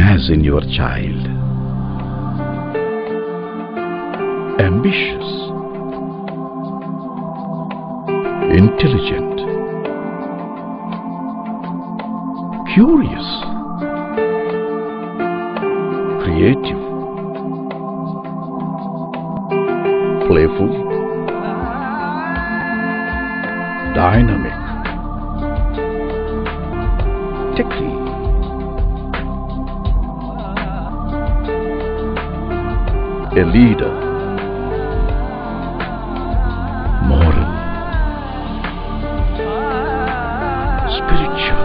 Imagine your child, ambitious, intelligent, curious, creative, playful, dynamic, techy, a leader, moral, spiritual.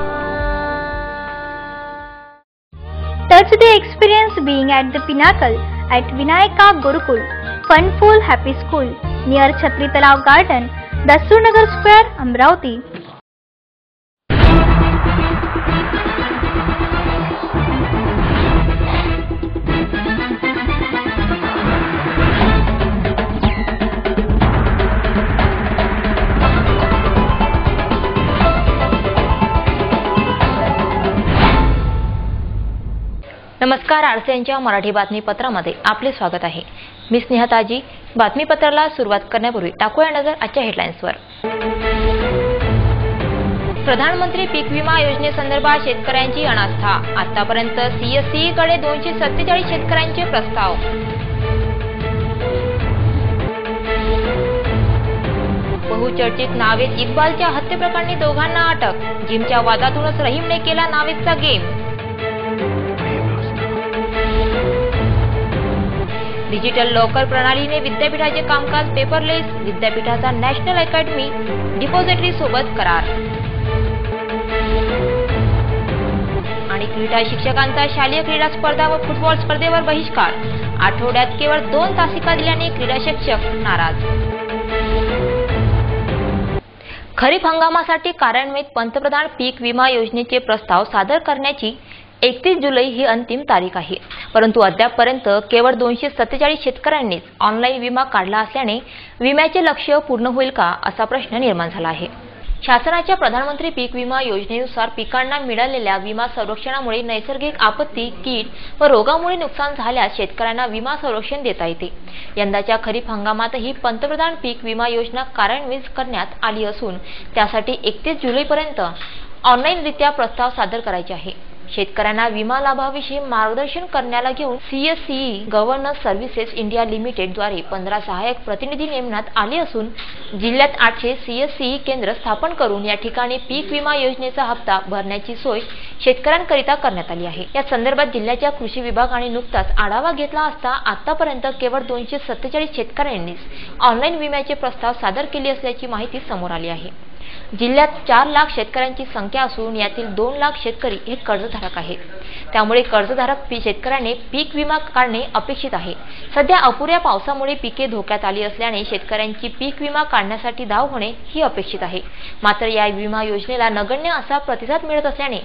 Touch the experience being at the pinnacle at Vinayaka Gurukul, Funful Happy School near Chhatri Talav Garden, Dasturnagar Square, Amravati. नमस्कार, आरसीएनच्या मराठी बातमीपत्रामध्ये आपले स्वागत आहे. मी स्नेहताजी. बातमीपत्राला सुरुवात करण्यापूर्वी टाकूया नजर आजच्या हेडलाईन्सवर. प्रधानमंत्री पीक विमा योजनेसंदर्भात शेतकऱ्यांची अनास्था. आतापर्यंत सीएससी कडे 247 शेतकऱ्यांचे प्रस्ताव. बहुचर्चित नावेद इक्बालच्या हत्येप्रकरणी दोघांना अटक. जिमच्या वादातूनच रहीमने केला नावेदचा गेम. डिजिटल लॉकर प्रणालीने विद्यापीठाचे कामकाज पेपरलेस. विद्यापीठाचा नॅशनल अकॅडमी डिपॉझिटरी सोबत करार. आणि क्रीडा शिक्षकांचा शालेय क्रीडा स्पर्धा व फुटबॉल स्पर्धेवर बहिष्कार. आठवड्यात केवळ 2 तासिका दिल्याने क्रीडा शिक्षक नाराज. खरीप हंगामासाठी कार्यान्वित पंतप्रधान पीक विमा योजनेचे प्रस्ताव सादर करण्याची 31 जुलै ही अंतिम तारीख आहे. परंतु अद्यापपर्यंत केवळ 247 शेतकऱ्यांनीच ऑनलाईन विमा काढला असल्याने विम्याचे लक्ष्य पूर्ण होईल का असा प्रश्न निर्माण झाला आहे. शासनाच्या प्रधानमंत्री पीक विमा योजनेनुसार पिकांना मिळालेल्या विमा संरक्षणामुळे नैसर्गिक आपत्ती, कीड व रोगामुळे नुकसान झाल्यास शेतकऱ्यांना विमा संरक्षण देता येते. यंदाच्या खरीप हंगामातही पंतप्रधान पीक विमा योजना कार्यान्वित करण्यात आली असून त्यासाठी 31 जुलैपर्यंत ऑनलाईनरित्या प्रस्ताव सादर करायचे आहे. शेतकऱ्यांना विमा लाभाविषयी मार्गदर्शन करण्याला घेऊन CSC governance services India limited द्वारे 15 सहाय्यक प्रतिनिधी नेमण्यात आले असून जिल्ह्यात 800 सीएससी केंद्र स्थापन करून या ठिकाणी पीक विमा योजनेचा हप्ता भरण्याची सोय शेतकऱ्यांकरिता करण्यात आली आहे. या संदर्भात जिल्ह्याच्या कृषी विभागाने नुकताच आढावा घेतला असता आतापर्यंत केवळ 247 शेतकऱ्यांनीच ऑनलाईन विम्याचे प्रस्ताव सादर केले असल्याची माहिती समोर आली आहे. जिल्ह्यात 4 लाख शेतकऱ्यांची संख्या असून यातील 2 लाख शेतकरी हे कर्जधारक आहेत. त्यामुळे कर्जधारक शेतकऱ्याने पीक विमा काढणे अपेक्षित आहे. सध्या अपुऱ्या पावसामुळे पिके धोक्यात आली असल्याने शेतकऱ्यांची पीक विमा काढण्यासाठी धाव होणे ही अपेक्षित आहे. मात्र या विमा योजनेला नगण्य असा प्रतिसाद मिळत असल्याने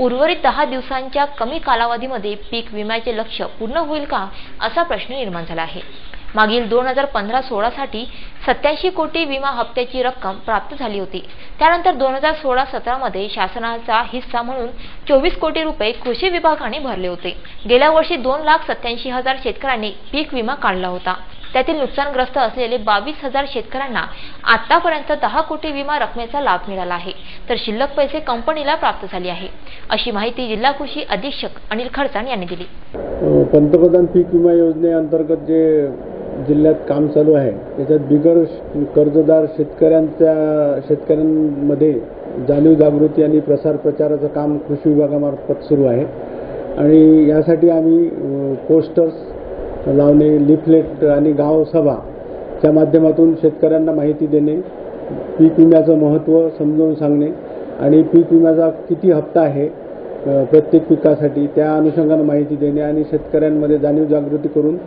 उर्वरित 10 दिवसांच्या कमी कालावधीमध्ये पीक विम्याचे लक्ष्य पूर्ण होईल का असा प्रश्न निर्माण झाला आहे. मागील 2015-16 साठी 87 कोटी विमा हप्त्याची रक्कम प्राप्त झाली होती. त्यानंतर 2016-17 मध्ये शासनाचा हिस्सा म्हणून 24 कोटी रुपये कृषी विभागाने भरले होते. गेल्या वर्षी 2,87,000 शेतकऱ्यांनी पीक विमा काढला होता. त्यातील नुकसानग्रस्त असलेले 22,000 शेतकऱ्यांना आतापर्यंत 10 कोटी विमा रकमेचा लाभ मिळाला आहे. तर शिल्लक पैसे कंपनीला प्राप्त झाले आहे, अशी माहिती जिल्हा कृषी अधीक्षक अनिल खडसाण यांनी दिली. पंतप्रधान पीक विमा योजनेअंतर्गत जे जिल्ह्यात काम चालू आहे त्याच्यात बिगर कर्जदार शेतकऱ्यांमध्ये जाणीव जागृती आणि प्रसार प्रचाराचं काम कृषी विभागामार्फत सुरू आहे. आणि यासाठी आम्ही पोस्टर्स लावणे, लिफलेट आणि गाव सभाच्या माध्यमातून शेतकऱ्यांना माहिती देणे, पीक विम्याचं महत्त्व समजावून सांगणे आणि पीक विम्याचा किती हप्ता आहे प्रत्येक पिकासाठी त्या अनुषंगाने माहिती देणे आणि शेतकऱ्यांमध्ये जाणीव जागृती करून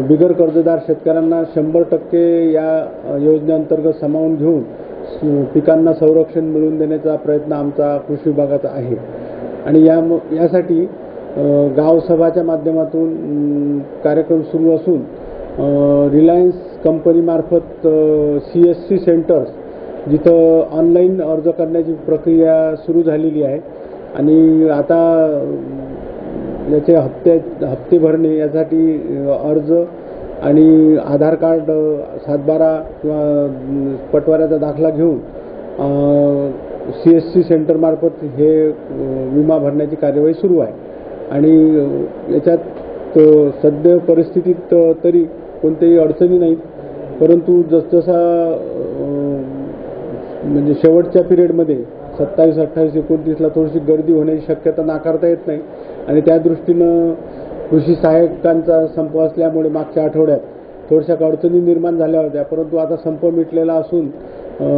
बिगर कर्जदार शेतकऱ्यांना 100% या योजनेअंतर्गत सामावून घेऊन पिकांना संरक्षण मिळवून देण्याचा प्रयत्न आमचा कृषी विभागाचा आहे. आणि यासाठी गावसभाच्या माध्यमातून कार्यक्रम सुरू असून रिलायन्स कंपनीमार्फत CSC सेंटर्स जिथं ऑनलाईन अर्ज करण्याची प्रक्रिया सुरू झालेली आहे आणि आता याचे हप्ते भरणे यासाठी अर्ज आणि आधार कार्ड 7/12 किंवा पटवाऱ्याचा दाखला घेऊन CSC सेंटरमार्फत हे विमा भरण्याची कार्यवाही सुरू आहे. आणि याच्यात सध्या परिस्थितीत तरी कोणत्याही अडचणी नाहीत, परंतु जसजसा म्हणजे शेवटच्या पिरियडमध्ये 27, 28, 29ला थोडीशी गर्दी होण्याची शक्यता नाकारता येत नाही. आणि त्या दृष्टीनं कृषी सहाय्यकांचा संप असल्यामुळे मागच्या आठवड्यात थोड्याशा अडचणी निर्माण झाल्या होत्या, परंतु आता संप मिटलेला असून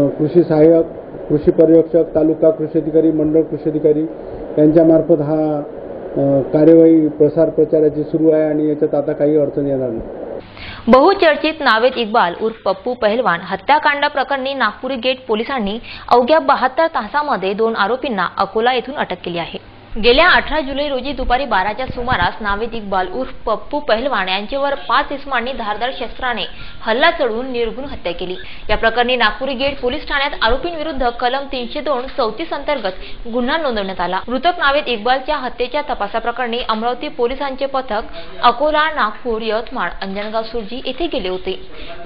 कृषी सहाय्यक, कृषी पर्यवेक्षक, तालुका कृषी अधिकारी, मंडळ कृषी अधिकारी यांच्यामार्फत हा कार्यवाही प्रसार प्रचाराची सुरू आहे आणि याच्यात आता काही अडचण येणार नाही. बहुचर्चित नावेद इक्बाल उर्फ पप्पू पहलवान हत्याकांड प्रकरणी नागपुरी गेट पोलिसांनी अवघ्या 72 तासामध्ये 2 आरोपींना अकोला येथून अटक केली आहे. गेल्या 18 जुलै रोजी दुपारी 12च्या सुमारास नावेद इक्बाल उर्फ पप्पू पहलवान यांच्यावर 5 इसमांनी धारदार शस्त्राने हल्ला चढवून निर्घृण हत्या केली. या प्रकरणी नागपुरी गेट पोलीस ठाण्यात आरोपींविरुद्ध कलम 302 34 अंतर्गत गुन्हा नोंदवण्यात आला. मृतक नावेद इक्बालच्या हत्येच्या तपासाप्रकरणी अमरावती पोलिसांचे पथक अकोला, नागपूर, यवतमाळ, अंजनगाव, सुरजी येथे गेले होते.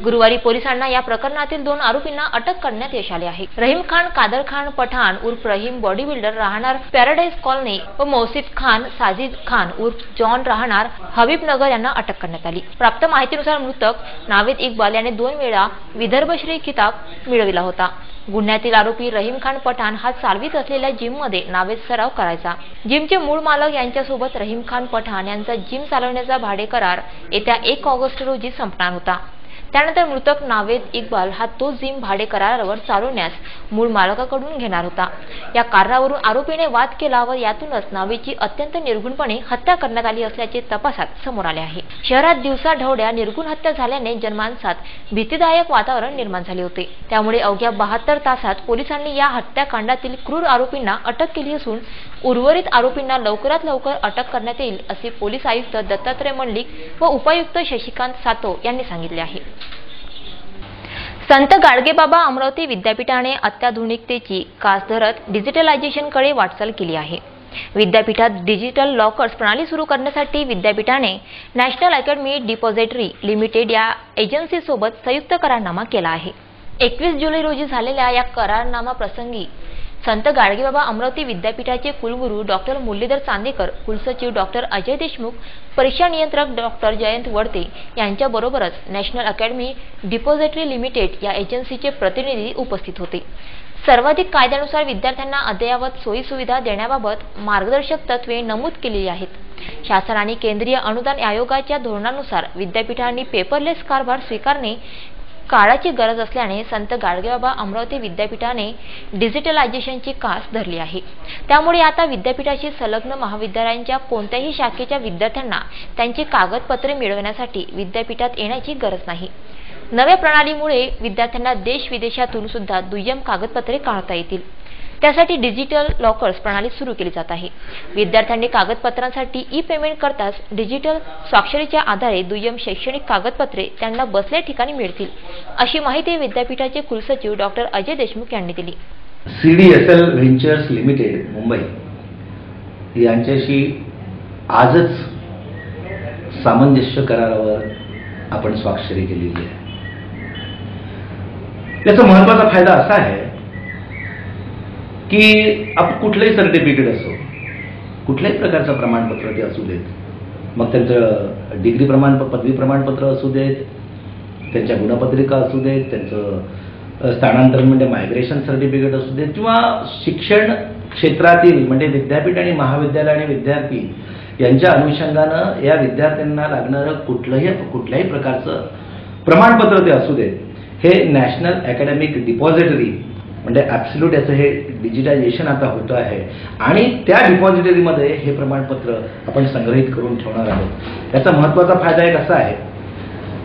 गुरुवारी पोलिसांना या प्रकरणातील 2 आरोपींना अटक करण्यात यश आले आहे. रहीम खान कादर खान पठाण उर्फ रहीम बॉडी बिल्डर राहणार पॅराडाईज कॉलनी व मौसिफ खान साजिद खान उर्फ जॉन राहणार हबीबनगर यांना अटक करण्यात आली. प्राप्त माहितीनुसार मृतक नावेद इक्बाल याने 2 वेळा विदर्भश्री किताब मिळविला होता. गुन्ह्यातील आरोपी रहीम खान पठाण हा चालवीत असलेल्या जिममध्ये नावेद सराव करायचा. जिमचे मूळ मालक यांच्यासोबत रहीम खान पठाण यांचा जिम चालवण्याचा भाडे करार येत्या 1 ऑगस्ट रोजी संपणार होता. त्यानंतर मृतक नावेद इक्बाल हा तो जिम भाडे करारावर चालवण्यास मूळ मालकाकडून घेणार होता. या कारणावरून आरोपीने वाद केला व यातूनच नावेदची अत्यंत निर्घृणपणे हत्या करण्यात आली असल्याचे तपासात समोर आले आहे. शहरात दिवसाढवळ्या निर्घृण हत्या झाल्याने जनमानसात भीतीदायक वातावरण निर्माण झाले होते. त्यामुळे अवघ्या 72 तासात पोलिसांनी या हत्याकांडातील क्रूर आरोपींना अटक केली असून उर्वरित आरोपींना लवकरात लवकर अटक करण्यात येईल असे पोलीस आयुक्त दत्तात्रय मंडलिक व उपायुक्त शशिकांत सातो यांनी सांगितले आहे. संत गाडगेबाबा अमरावती विद्यापीठाने अत्याधुनिकतेची कास धरत डिजिटलायझेशनकडे वाटचाल केली आहे. विद्यापीठात डिजिटल लॉकर्स प्रणाली सुरू करण्यासाठी विद्यापीठाने नॅशनल अकॅडमी डिपॉझिटरी लिमिटेड या एजन्सीसोबत संयुक्त करारनामा केला आहे. 21 जुलै रोजी झालेल्या या करारनामा प्रसंगी संत गाडगेबाबा अमरावती विद्यापीठाचे कुलगुरू डॉक्टर मुरलीधर चांदेकर, कुलसचिव डॉक्टर अजय देशमुख, परीक्षा नियंत्रक डॉक्टर जयंत वडते यांच्याबरोबरच नॅशनल अकॅडमी डिपॉझिटरी लिमिटेड या एजन्सीचे प्रतिनिधी उपस्थित होते. सर्वाधिक कायद्यानुसार विद्यार्थ्यांना अद्ययावत सोयी सुविधा देण्याबाबत मार्गदर्शक तत्त्वे नमूद केलेली आहेत. शासन आणि केंद्रीय अनुदान आयोगाच्या धोरणानुसार विद्यापीठांनी पेपरलेस कारभार स्वीकारणे काळाची गरज असल्याने संत गाडगेबाबा अमरावती विद्यापीठाने डिजिटलायझेशनची कास धरली आहे. त्यामुळे आता विद्यापीठाशी संलग्न महाविद्यालयांच्या कोणत्याही शाखेच्या विद्यार्थ्यांना त्यांची कागदपत्रे मिळवण्यासाठी विद्यापीठात येण्याची गरज नाही. नव्या प्रणालीमुळे विद्यार्थ्यांना देश विदेशातून सुद्धा दुय्यम कागदपत्रे काढता येतील. त्यासाठी डिजिटल लॉकर्स प्रणाली सुरू केली जात आहे. विद्यार्थ्यांनी कागदपत्रांसाठी ई-पेमेंट करताच डिजिटल स्वाक्षरीच्या आधारे दुय्यम शैक्षणिक कागदपत्रे त्यांना बसल्या ठिकाणी मिळतील, अशी माहिती विद्यापीठाचे कुलसचिव डॉक्टर अजय देशमुख यांनी दिली. CDSL व्हेंचर्स लिमिटेड मुंबई यांच्याशी आजच सामंजस्य करारावर आपण स्वाक्षरी केलेली आहे. याचा महत्त्वाचा फायदा असा आहे की आपण कुठलंही सर्टिफिकेट असो, कुठल्याही प्रकारचं प्रमाणपत्र ते असू देत, मग त्यांचं डिग्री प्रमाणपत्र, पदवी प्रमाणपत्र असू देत, त्यांच्या गुणपत्रिका असू देत, त्यांचं स्थानांतरण म्हणजे मायग्रेशन सर्टिफिकेट असू देत, किंवा शिक्षण क्षेत्रातील म्हणजे विद्यापीठ आणि महाविद्यालय आणि विद्यार्थी यांच्या अनुषंगानं या विद्यार्थ्यांना लागणारं कुठल्याही प्रकारचं प्रमाणपत्र ते असू देत, हे नॅशनल अकॅडमिक डिपॉझिटरी म्हणजे ॲब्सोल्यूट याचं हे डिजिटायझेशन आता होतं आहे आणि त्या डिपॉझिटरीमध्ये हे प्रमाणपत्र आपण संग्रहित करून ठेवणार आहोत. याचा महत्त्वाचा फायदा एक असा आहे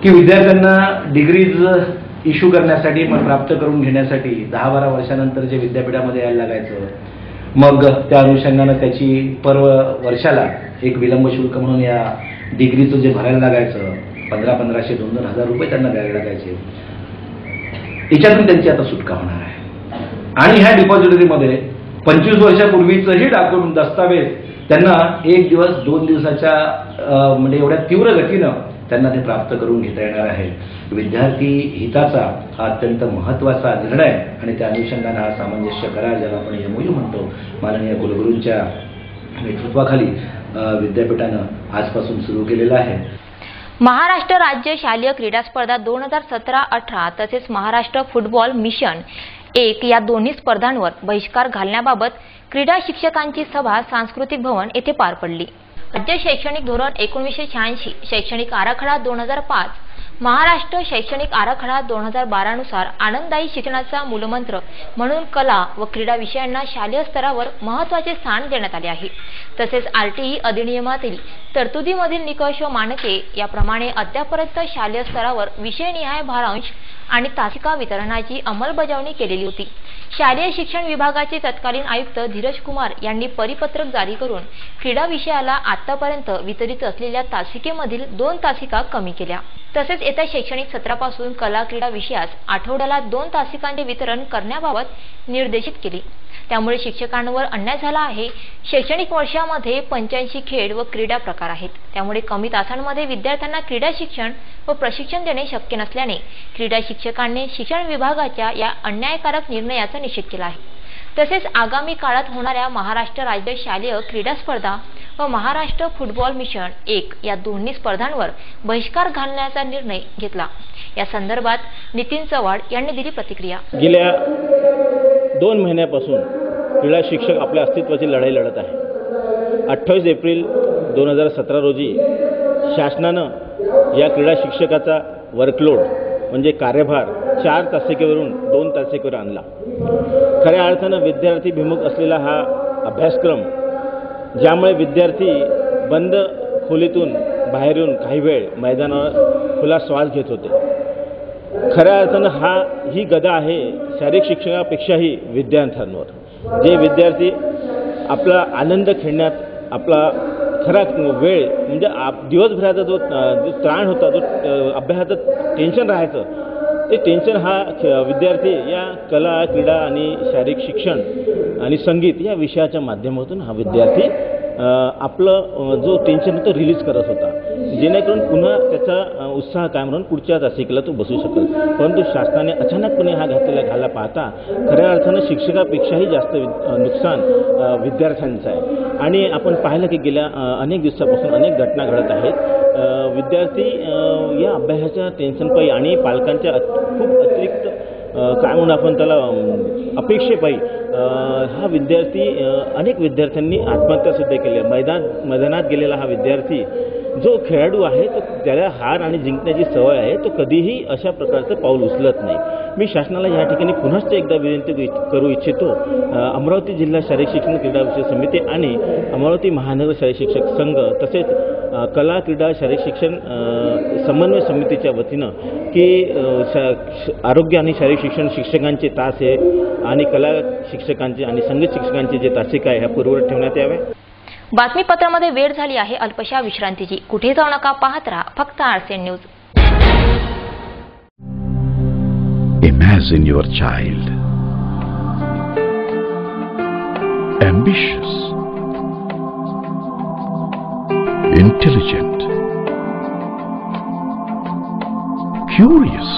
की विद्यार्थ्यांना डिग्रीज इश्यू करण्यासाठी मग प्राप्त करून घेण्यासाठी 10-12 वर्षानंतर जे विद्यापीठामध्ये यायला लागायचं, मग त्या अनुषंगानं त्याची वर्षाला एक विलंब शुल्क म्हणून या डिग्रीचं जे भरायला लागायचं 1500, 2,000 रुपये त्यांना द्यायला लागायचे, याच्यातून त्यांची आता सुटका होणार आहे. आणि ह्या डिपॉझिटरीमध्ये 25 वर्षापूर्वीचंही दस्तावेज त्यांना एक दिवस 2 दिवसाच्या म्हणजे एवढ्या तीव्र गतीनं त्यांना ते प्राप्त करून घेता येणार आहे. विद्यार्थी हिताचा हा अत्यंत महत्त्वाचा निर्णय आणि त्या अनुषंगाने हा सामंजस्य करार ज्याला आपण MOU म्हणतो माननीय कुलगुरूंच्या नेतृत्वाखाली विद्यापीठानं आजपासून सुरू केलेला आहे. महाराष्ट्र राज्य शालेय क्रीडा स्पर्धा 2017-18 तसेच महाराष्ट्र फुटबॉल मिशन 1 या दोन्ही स्पर्धांवर बहिष्कार घालण्याबाबत क्रीडा शिक्षकांची सभा सांस्कृतिक भवन येथे पार पडली. राज्य शैक्षणिक धोरण 1986, शैक्षणिक आराखडा 2005, महाराष्ट्र शैक्षणिक आराखडा 2012 नुसार आनंददायी शिक्षणाचा मूलमंत्र म्हणून कला व क्रीडा विषयांना शालेय स्तरावर महत्त्वाचे स्थान देण्यात आले आहे. तसेच RTE अधिनियमातील तरतुदीमधील निकष व मानके याप्रमाणे अद्यापर्यंत शालेय स्तरावर विषयनिहाय भारांश आणि तासिका वितरणाची अंमलबजावणी केलेली होती. शालेय शिक्षण विभागाचे तत्कालीन आयुक्त धीरज कुमार यांनी परिपत्रक जारी करून क्रीडा विषयाला आतापर्यंत वितरित असलेल्या तासिकेमधील 2 तासिका कमी केल्या. तसेच येत्या शैक्षणिक सत्रापासून कला क्रीडा विषयास आठवड्याला 2 तासिकांचे वितरण करण्याबाबत निर्देशित केले. त्यामुळे शिक्षकांवर अन्याय झाला आहे. शैक्षणिक वर्षामध्ये 85 खेळ व क्रीडा प्रकार आहेत. त्यामुळे कमी तासांमध्ये विद्यार्थ्यांना क्रीडा शिक्षण व प्रशिक्षण देणे शक्य नसल्याने क्रीडा शिक्षकांनी शिक्षण विभागाच्या या अन्यायकारक निर्णयाचा निषेध केला आहे. तसेच आगामी काळात होणाऱ्या महाराष्ट्र राज्य शालेय क्रीडा स्पर्धा व महाराष्ट्र फुटबॉल मिशन 1 या दोन्ही स्पर्धांवर बहिष्कार घालण्याचा निर्णय घेतला. या संदर्भात नितीन चव्हाण यांनी दिली प्रतिक्रिया. गेल्या 2 महिन्यापासून क्रीडा शिक्षक आपल्या अस्तित्वाची लढाई लढत आहे. 28 एप्रिल 2017 रोजी शासनानं या क्रीडा शिक्षकाचा वर्कलोड म्हणजे कार्यभार 4 तासिकेवरून 2 तासिकेवर आणला. खऱ्या अर्थानं विद्यार्थीभिमुख असलेला हा अभ्यासक्रम ज्यामुळे विद्यार्थी बंद खोलीतून बाहेर येऊन काही वेळ मैदानावर खुला श्वास घेत होते. खऱ्या अर्थानं ही गदा आहे शारीरिक शिक्षणापेक्षाही विद्यार्थ्यांवर. जे विद्यार्थी आपला आनंद खेळण्यात आपला खरा वेळ म्हणजे दिवसभराचा जो त्राण होता, जो अभ्यासाचं टेन्शन राहायचं, ते टेन्शन हा विद्यार्थी या कला क्रीडा आणि शारीरिक शिक्षण आणि संगीत या विषयाच्या माध्यमातून हा विद्यार्थी आपलं जो टेन्शन होतं रिलीज करत होता, जेणेकरून पुन्हा त्याचा उत्साह कायम राहून पुढच्या तासिकेला तो बसू शकेल. परंतु शासनाने अचानकपणे हा घातलेला घाला पाहता खऱ्या अर्थानं शिक्षकापेक्षाही जास्त नुकसान विद्यार्थ्यांचं आहे. आणि आपण पाहिलं की गेल्या अनेक दिवसापासून अनेक घटना घडत आहेत. विद्यार्थी या अभ्यासाच्या टेन्शनपायी आणि पालकांच्या खूप अतिरिक्त काय म्हणून आपण त्याला अपेक्षेपायी हा विद्यार्थी अनेक विद्यार्थ्यांनी आत्महत्या सुद्धा केल्या. मैदानात गेलेला हा विद्यार्थी जो खेळाडू आहे तो त्याला हार आणि जिंकण्याची सवय आहे, तो कधीही अशा प्रकारचं पाऊल उचलत नाही. मी शासनाला या ठिकाणी पुन्हा एकदा विनंती करू इच्छितो. अमरावती जिल्हा शारीरिक शिक्षण क्रीडा विषय समिती आणि अमरावती महानगर शारीरिक शिक्षक संघ तसेच कला क्रीडा शारीरिक शिक्षण समन्वय समितीच्या वतीनं की आरोग्य आणि शारीरिक शिक्षण शिक्षकांचे तास आहे आणि कला शिक्षकांचे आणि संगीत शिक्षकांचे जे तासिका आहे ह्या पूर्ववत ठेवण्यात यावे. बातमीपत्रामध्ये वेळ झाली आहे अल्पशा विश्रांतीची. कुठे जाऊ नका, पाहत राहा फक्त RCN news. Imagine your child, ambitious, intelligent, curious,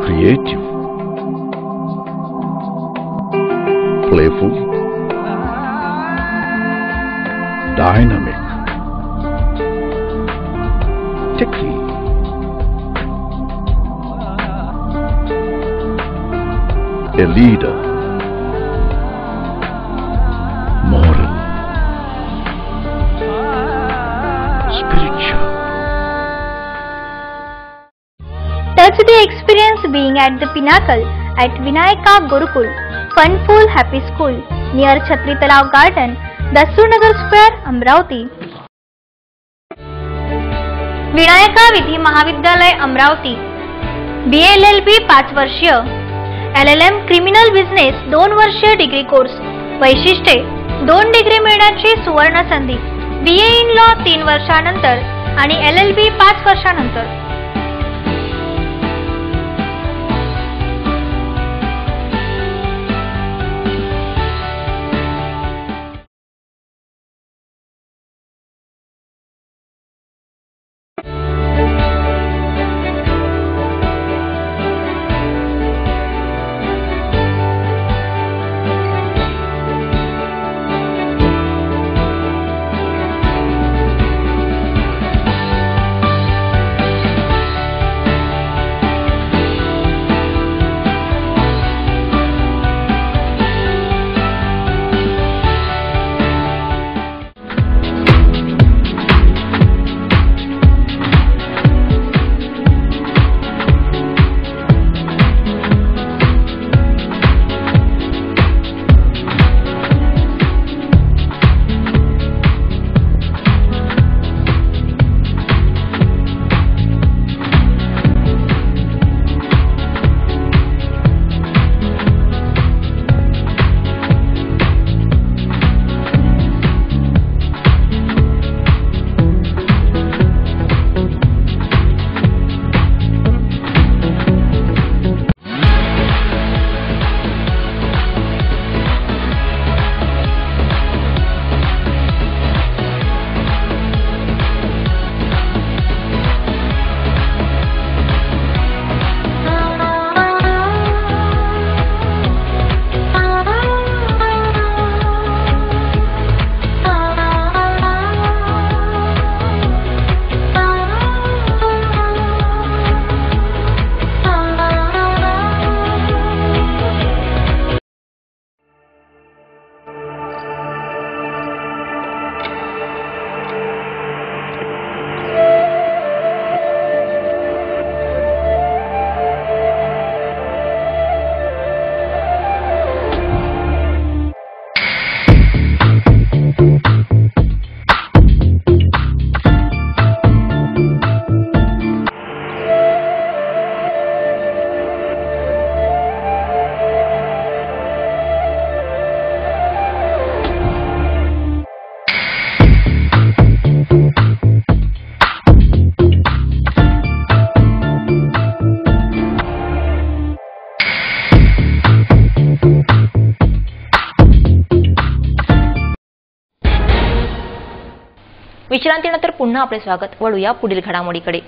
creative, playful, dynamic, techy, a leader, moral, spiritual. Touch the experience being at the pinnacle at Vinayaka Gurukul, Funful Happy School near Chhatri Talav Garden, Dasturnagar Square, Amravati. Vinayaka विधी महाविद्यालय Amravati. BA-LLB 5 वर्षीय, LLM criminal business 2 वर्षीय degree course. वैशिष्ट्ये 2 degree मिळण्याची सुवर्ण संधी. BA in law 3 वर्षानंतर आणि LLB 5 वर्षानंतर. विश्रांतीनंतर पुन्हा आपले स्वागत. वळूया पुढील घडामोडीकडे.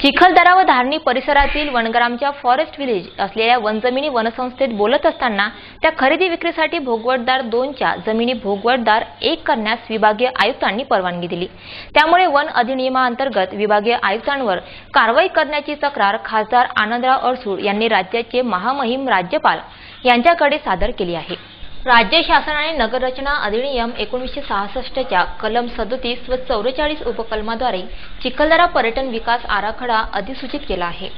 चिखलदरा व धारणी परिसरातील वनग्रामच्या फॉरेस्ट विलेज असलेल्या वनजमिनी वनसंस्थेत बोलत असताना त्या खरेदी विक्रीसाठी भोगवटदार 2च्या जमिनी भोगवटदार 1 करण्यास विभागीय आयुक्तांनी परवानगी दिली. त्यामुळे वन अधिनियमाअंतर्गत विभागीय आयुक्तांवर कारवाई करण्याची तक्रार खासदार आनंदराव अडसूळ यांनी राज्याचे महामहिम राज्यपाल यांच्याकडे सादर केली आहे. राज्य शासनाने नगररचना अधिनियम 1966च्या कलम 37 व 44 उपकलमाद्वारे चिखलदरा पर्यटन विकास आराखडा अधिसूचित केला आहे.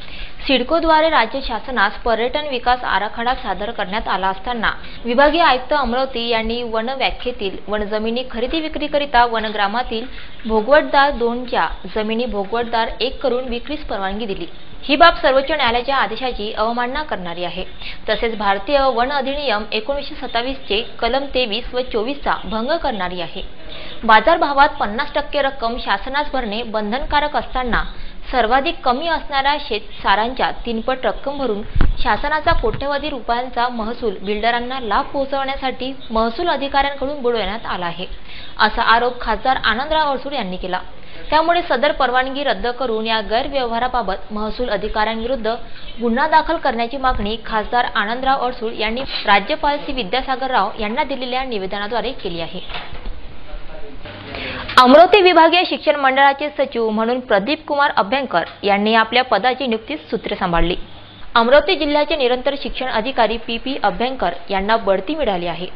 सिडकोद्वारे राज्य शासनास पर्यटन विकास आराखडा सादर करण्यात आला असताना विभागीय आयुक्त अमरावती यांनी वन व्याख्येतील वनजमिनी खरेदी विक्रीकरिता वनग्रामातील भोगवटदार 2च्या जमिनी भोगवटदार 1 करून विक्रीस परवानगी दिली. ही बाब सर्वोच्च न्यायालयाच्या आदेशाची अवमानना करणारी आहे. तसेच भारतीय वन अधिनियम 1927चे कलम 23 व 24चा भंग करणारी आहे. बाजारभावात 50% रक्कम शासनास भरणे बंधनकारक असताना सर्वाधिक कमी असणाऱ्या शेतसारांच्या 3 पट रक्कम भरून शासनाचा कोट्यवधी रुपयांचा महसूल बिल्डरांना लाभ पोहोचवण्यासाठी महसूल अधिकाऱ्यांकडून बुडवण्यात आला आहे, असा आरोप खासदार आनंदराव अडसूळ यांनी केला. त्यामुळे सदर परवानगी रद्द करून या गैरव्यवहाराबाबत महसूल अधिकाऱ्यांविरुद्ध गुन्हा दाखल करण्याची मागणी खासदार आनंदराव अडसूळ यांनी राज्यपाल श्री विद्यासागर राव यांना दिलेल्या निवेदनाद्वारे केली आहे. अमरावती विभागीय शिक्षण मंडळाचे सचिव म्हणून प्रदीप कुमार अभ्यंकर यांनी आपल्या पदाची नियुक्तीस सूत्रे सांभाळली. अमरावती जिल्ह्याचे निरंतर शिक्षण अधिकारी PP अभ्यंकर यांना बढती मिळाली आहे.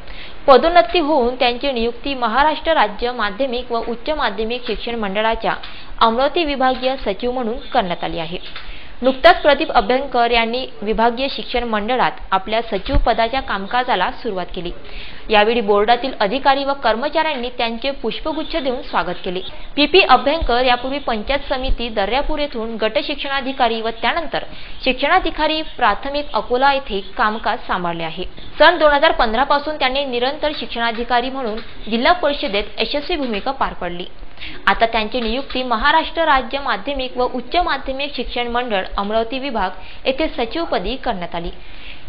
पदोन्नती होऊन त्यांची नियुक्ती महाराष्ट्र राज्य माध्यमिक व उच्च माध्यमिक शिक्षण मंडळाच्या अमरावती विभागीय सचिव म्हणून करण्यात आली आहे. नुकताच प्रदीप अभ्यंकर यांनी विभागीय शिक्षण मंडळात आपल्या सचिव पदाच्या कामकाजाला सुरुवात केली. यावेळी बोर्डातील अधिकारी व कर्मचाऱ्यांनी त्यांचे पुष्पगुच्छ देऊन स्वागत केले. PP अभ्यंकर यापूर्वी पंचायत समिती दर्यापूर येथून गट शिक्षणाधिकारी व त्यानंतर शिक्षणाधिकारी प्राथमिक अकोला येथे कामकाज सांभाळले आहे. सन 2015 पासून त्यांनी निरंतर शिक्षणाधिकारी म्हणून जिल्हा परिषदेत यशस्वी भूमिका पार पडली. आता त्यांची नियुक्ती महाराष्ट्र राज्य माध्यमिक व उच्च माध्यमिक शिक्षण मंडळ अमरावती विभाग येथे सचिवपदी करण्यात आली.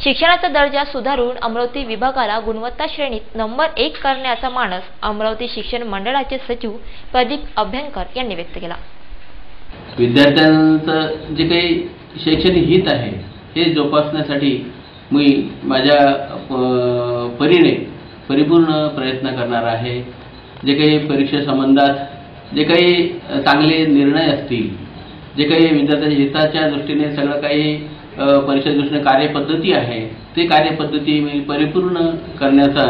शिक्षणाचा दर्जा सुधारून अमरावती विभागाला गुणवत्ता श्रेणीत नंबर 1 करण्याचा मानस अमरावती शिक्षण मंडळाचे सचिव प्रदीप अभ्यंकर यांनी व्यक्त केला. विद्यार्थ्यांचं जे काही शैक्षणिक हित आहे हे जोपासण्यासाठी मी माझ्या परीने परिपूर्ण प्रयत्न करणार आहे. जे काही परीक्षे संबंधात जे काही चांगले निर्णय असतील, जे काही विद्यार्थ्यांच्या हिताच्या दृष्टीने सगळं काही परीक्षा दृष्टीने कार्यपद्धती आहे ते कार्यपद्धती मी परिपूर्ण करण्याचा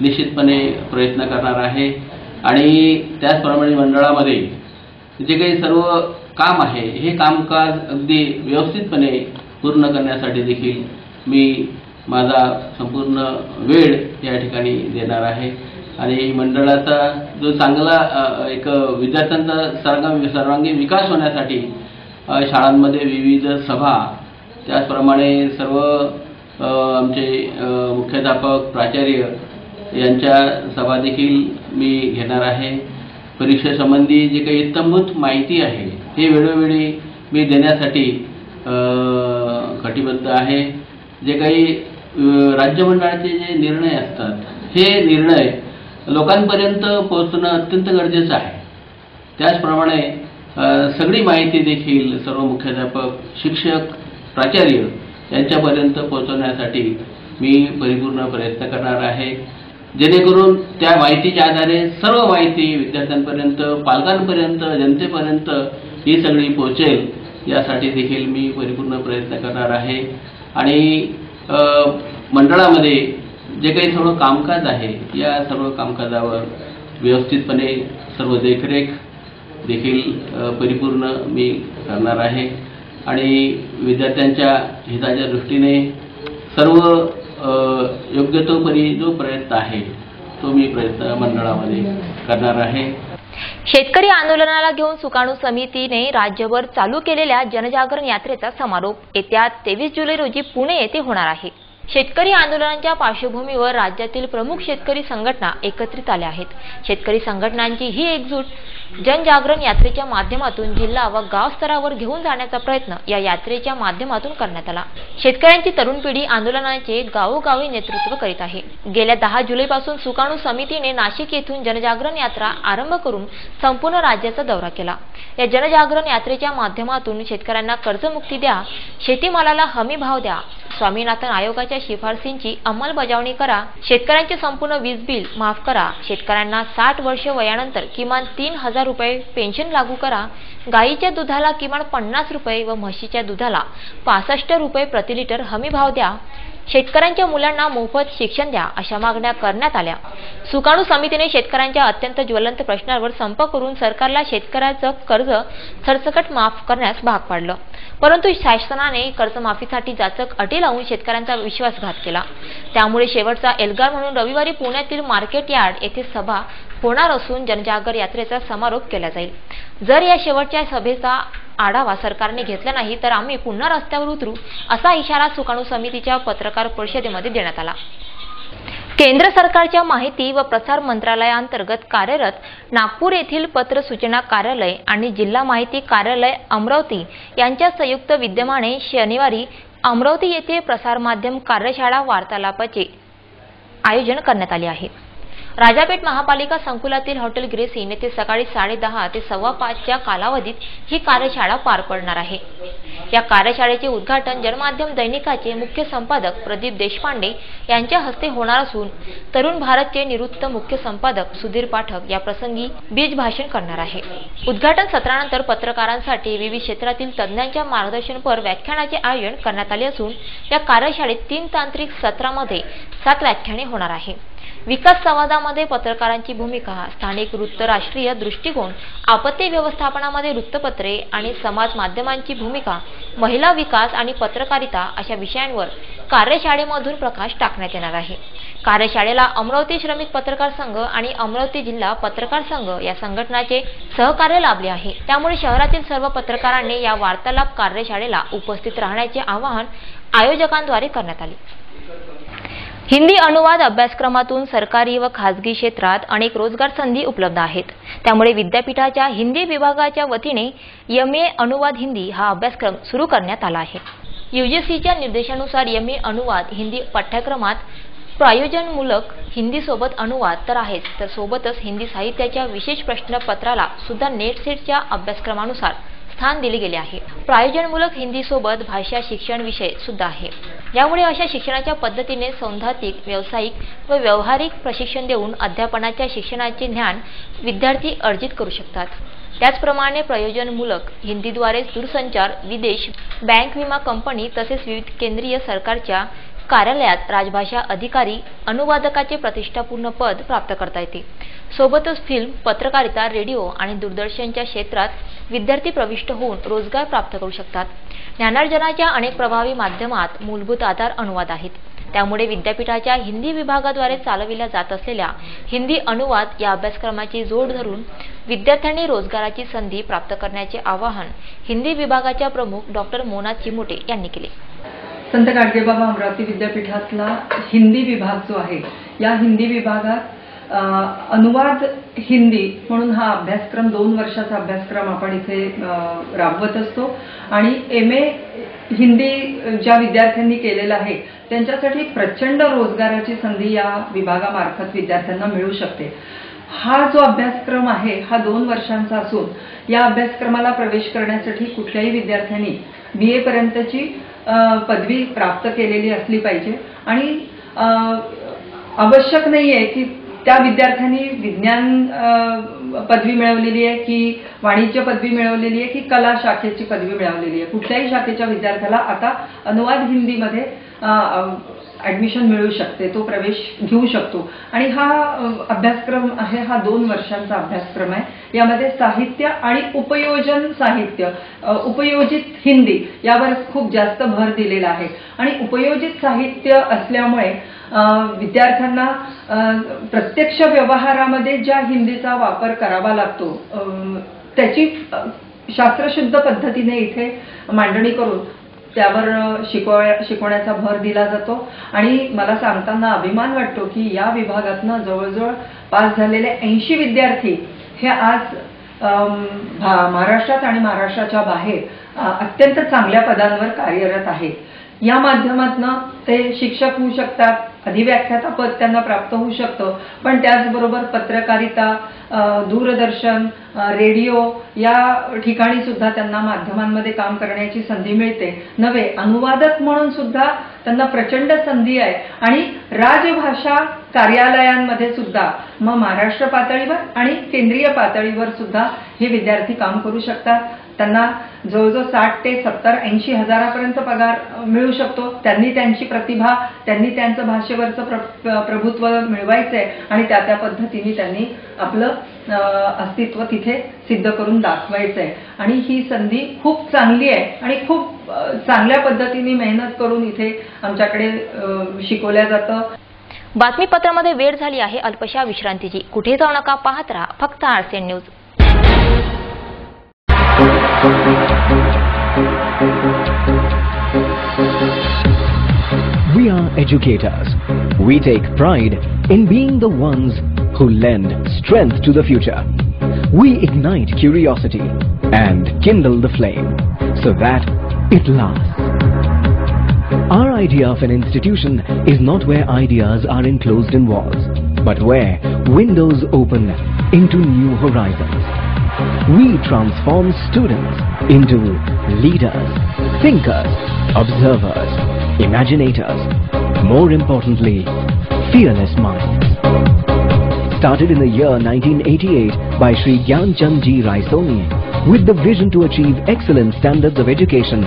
निश्चितपणे प्रयत्न करणार आहे. आणि त्याचप्रमाणे मंडळामध्ये जे काही सर्व काम आहे हे कामकाज अगदी व्यवस्थितपणे पूर्ण करण्यासाठी देखील मी माझा संपूर्ण वेळ या ठिकाणी देणार आहे. आणि मंडळाचा जो चांगला एक विद्यार्थ्यांचा सर्वांगीण विकास होण्यासाठी शाळांमध्ये विविध सभा, त्याचप्रमाणे सर्व आमचे मुख्याध्यापक प्राचार्य यांच्या सभा देखील मी घेणार आहे. परीक्षेसंबंधी जे काही इत्थंभूत माहिती आहे हे वेळोवेळी मी देण्यासाठी कटिबद्ध आहे. जे काही राज्य मंडळाचे जे निर्णय असतात हे निर्णय लोकांपर्यंत पोहोचणं अत्यंत गरजेचं आहे. त्याचप्रमाणे सगळी माहिती देखील सर्व मुख्याध्यापक, शिक्षक, प्राचार्य यांच्यापर्यंत पोहोचवण्यासाठी मी परिपूर्ण प्रयत्न करणार आहे, जेणेकरून त्या माहितीच्या आधारे सर्व माहिती विद्यार्थ्यांपर्यंत, पालकांपर्यंत, जनतेपर्यंत ही सगळी पोहोचेल यासाठी देखील मी परिपूर्ण प्रयत्न करणार आहे. आणि मंडळामध्ये जे काही सर्व कामकाज आहे या सर्व कामकाजावर व्यवस्थितपणे सर्व देखरेख देखील परिपूर्ण मी करणार आहे. आणि विद्यार्थ्यांच्या हिताच्या दृष्टीने सर्व योग्य तोपरी जो प्रयत्न आहे तो मी प्रयत्न मंडळामध्ये करणार आहे. शेतकरी आंदोलनाला घेऊन सुकाणू समितीने राज्यभर चालू केलेल्या जनजागरण यात्रेचा समारोप येत्या 23 जुलै रोजी पुणे येथे होणार आहे. शेतकरी आंदोलनाच्या पार्श्वभूमीवर राज्यातील प्रमुख शेतकरी संघटना एकत्रित आल्या आहेत। शेतकरी संघटनांची ही एकजूट जनजागरण यात्रेच्या माध्यमातून जिल्हा व गाव स्तरावर घेऊन जाण्याचा प्रयत्न या यात्रेच्या माध्यमातून करण्यात आला। शेतकऱ्यांची तरुण पिढी आंदोलनाचे गावोगावी नेतृत्व करीत आहे। गेल्या 10 जुलैपासून सुकाणू समितीने नाशिक येथून जनजागरण यात्रा आरंभ करून संपूर्ण राज्याचा दौरा केला। या जनजागरण यात्रेच्या माध्यमातून शेतकऱ्यांना कर्जमुक्ती द्या, शेतीमालाला हमी भाव द्या, स्वामीनाथन आयोगाच्या शिफारसींची अंमलबजावणी करा, शेतकऱ्यांचे संपूर्ण वीज बिल माफ करा, शेतकऱ्यांना 60 वर्ष वयानंतर किमान 3000 रुपये पेन्शन लागू करा, गायीच्या दुधाला किमान 50 रुपये व म्हशीच्या दुधाला 65 रुपये प्रति लिटर हमी भाव द्या, शेतकऱ्यांच्या मुलांना मोफत शिक्षण द्या अशा मागण्या करण्यात आल्या। सुकाणू समितीने शेतकऱ्यांच्या अत्यंत ज्वलंत प्रश्नांवर संप करून सरकारला शेतकऱ्याचं कर्ज सरसकट माफ करण्यास भाग पाडलं, परंतु शासनाने कर्जमाफीसाठी जाचक अटी लावून शेतकऱ्यांचा विश्वासघात केला। त्यामुळे शेवटचा एल्गार म्हणून रविवारी पुण्यातील मार्केट यार्ड येथे सभा होणार असून जनजागर यात्रेचा समारोप केला जाईल। जर या शेवटच्या सभेचा आढावा सरकारने घेतला नाही तर आम्ही पुन्हा रस्त्यावर उतरू असा इशारा सुकाणू समितीच्या पत्रकार परिषदेमध्ये देण्यात आला। केंद्र सरकारच्या माहिती व प्रसार मंत्रालयाअंतर्गत कार्यरत नागपूर येथील पत्र सूचना कार्यालय आणि जिल्हा माहिती कार्यालय अमरावती यांच्या संयुक्त विद्यमाने शनिवारी अमरावती येथे प्रसार माध्यम कार्यशाळा वार्तालापाचे आयोजन करण्यात आले आहे। राजापेठ महापालिका संकुलातील हॉटेल ग्रेसी येथे सकाळी 10:30 ते 5:15 च्या कालावधीत ही कार्यशाळा पार पडणार आहे। या कार्यशाळेचे उद्घाटन जनमाध्यम दैनिकाचे मुख्य संपादक प्रदीप देशपांडे यांच्या हस्ते होणार असून तरुण भारतचे निवृत्त मुख्य संपादक सुधीर पाठक या प्रसंगी बीज भाषण करणार आहे। उद्घाटन सत्रानंतर पत्रकारांसाठी विविध क्षेत्रातील तज्ञांच्या मार्गदर्शनपर व्याख्यानाचे आयोजन करण्यात आले असून या कार्यशाळेत 3 तांत्रिक सत्रामध्ये 7 व्याख्याने होणार आहे। विकास संवादामध्ये पत्रकारांची भूमिका, स्थानिक वृत्त, राष्ट्रीय दृष्टिकोन, आपत्ती व्यवस्थापनामध्ये वृत्तपत्रे आणि समाज माध्यमांची भूमिका, महिला विकास आणि पत्रकारिता अशा विषयांवर कार्यशाळेमधून प्रकाश टाकण्यात येणार आहे। कार्यशाळेला अमरावती श्रमिक पत्रकार संघ आणि अमरावती जिल्हा पत्रकार संघ या संघटनांचे सहकार्य लाभले आहे। त्यामुळे शहरातील सर्व पत्रकारांनी या वार्तालाप कार्यशाळेला उपस्थित राहण्याचे आवाहन आयोजकांद्वारे करण्यात आले। हिंदी अनुवाद अभ्यासक्रमातून सरकारी व खासगी क्षेत्रात अनेक रोजगार संधी उपलब्ध आहेत। त्यामुळे विद्यापीठाच्या हिंदी विभागाच्या वतीने MA अनुवाद हिंदी हा अभ्यासक्रम सुरू करण्यात आला आहे। UGCच्या निर्देशानुसार MA अनुवाद हिंदी पाठ्यक्रमात प्रयोजनमूलक हिंदी सोबत अनुवाद तर आहेच, तर सोबतच हिंदी साहित्याच्या विशेष प्रश्नपत्राला सुद्धा नेटसेटच्या अभ्यासक्रमानुसार स्थान दिले गेले आहे। प्रयोजनमूलक हिंदी सोबत भाषा शिक्षण विषय सुद्धा आहे। यामुळे अशा शिक्षणाच्या पद्धतीने सैद्धांतिक, व्यावसायिक व व्यावहारिक प्रशिक्षण देऊन अध्यापनाच्या शिक्षणाचे ज्ञान विद्यार्थी अर्जित करू शकतात। त्याचप्रमाणे प्रयोजनमूलक हिंदीद्वारे दूरसंचार, विदेश, बँक, विमा कंपनी तसेच विविध केंद्रीय सरकारच्या कार्यालयात राजभाषा अधिकारी अनुवादकाचे प्रतिष्ठापूर्ण पद प्राप्त करता येते। सोबतच फिल्म, पत्रकारिता, रेडिओ आणि दूरदर्शनच्या क्षेत्रात विद्यार्थी प्रविष्ट होऊन रोजगार प्राप्त करू शकतात। ज्ञानार्जनाच्या अनेक प्रभावी माध्यमात मूलभूत आधार अनुवाद आहेत। त्यामुळे विद्यापीठाच्या हिंदी विभागाद्वारे चालविल्या जात असलेल्या हिंदी अनुवाद या अभ्यासक्रमाची जोड धरून विद्यार्थ्यांनी रोजगाराची संधी प्राप्त करण्याचे आवाहन हिंदी विभागाच्या प्रमुख डॉक्टर मोना चिमुटे यांनी केले। संत गाडगेबाबा अमरावती विद्यापीठातला हिंदी विभाग जो आहे, या हिंदी विभागात अनुवाद हिंदी म्हणून हा अभ्यासक्रम 2 वर्षाचा अभ्यासक्रम आपण इथे राबवत असतो आणि MA हिंदी ज्या विद्यार्थ्यांनी केलेला आहे त्यांच्यासाठी प्रचंड रोजगाराची संधी या विभागामार्फत विद्यार्थ्यांना मिळू शकते। हा जो अभ्यासक्रम आहे हा 2 वर्षांचा असून या अभ्यासक्रमाला प्रवेश करण्यासाठी कुठल्याही विद्यार्थ्यांनी BA पर्यंतची पदवी प्राप्त केलेली असली पाहिजे आणि आवश्यक नाहीये की त्या विद्यार्थ्यांनी विज्ञान पदवी मिळवलेली आहे की वाणिज्य पदवी मिळवलेली आहे की कला शाखेची पदवी मिळवलेली आहे। कुठल्याही शाखेच्या विद्यार्थ्याला आता अनुवाद हिंदीमध्ये ॲडमिशन मिळू शकते, तो प्रवेश घेऊ शकतो आणि हा अभ्यासक्रम आहे हा 2 वर्षांचा अभ्यासक्रम आहे। यामध्ये साहित्य आणि उपयोजन साहित्य, उपयोजित हिंदी यावर खूप जास्त भर दिलेला आहे आणि उपयोजित साहित्य असल्यामुळे विद्यार्थ्यांना प्रत्यक्ष व्यवहारामध्ये ज्या हिंदीचा वापर करावा लागतो त्याची शास्त्रशुद्ध पद्धतीने इथे मांडणी करून त्यावर शिकवण्याचा भर दिला जातो आणि मला सांगताना अभिमान वाटतो की या विभागातनं जवळजवळ पास झालेले 80 विद्यार्थी हे आज महाराष्ट्रात आणि महाराष्ट्राच्या बाहेर अत्यंत चांगल्या पदांवर कार्यरत आहेत. या माध्यमातून ते शिक्षक होऊ शकतात, अधिव्याख्याता पद त्यांना प्राप्त होऊ शकतं, पण त्याचबरोबर पत्रकारिता, दूरदर्शन, रेडिओ या ठिकाणी सुद्धा त्यांना माध्यमांमध्ये काम करण्याची संधी मिळते. नव्हे, अनुवादक म्हणून सुद्धा त्यांना प्रचंड संधी आहे आणि राजभाषा कार्यालयांमध्ये सुद्धा मग महाराष्ट्र पातळीवर आणि केंद्रीय पातळीवर सुद्धा हे विद्यार्थी काम करू शकतात. त्यांना जवळजवळ 60 ते 70-80 हजारापर्यंत पगार मिळू शकतो. त्यांनी त्यांची प्रतिभा, त्यांनी त्यांचं भाषेवरचं प्रभुत्व मिळवायचंय आणि त्या पद्धतीने त्यांनी आपलं अस्तित्व तिथे सिद्ध करून दाखवायचंय आणि ही संधी खूप चांगली आहे आणि खूप चांगल्या पद्धतीने मेहनत करून इथे आमच्याकडे शिकवल्या जातं. बातमीपत्रामध्ये वेळ झाली आहे अल्पशा विश्रांतीची. कुठे जाऊ नका, पाहत राहा फक्त RCN news. We are educators. We take pride in being the ones who lend strength to the future. We ignite curiosity and kindle the flame so that it lasts. Our idea of an institution is not where ideas are enclosed in walls, but where windows open into new horizons. We transform students into leaders, thinkers, observers, imaginators, more importantly, fearless minds. Started in the year 1988 by Shri Gyan Chand Ji Raisoni, with the vision to achieve excellent standards of education,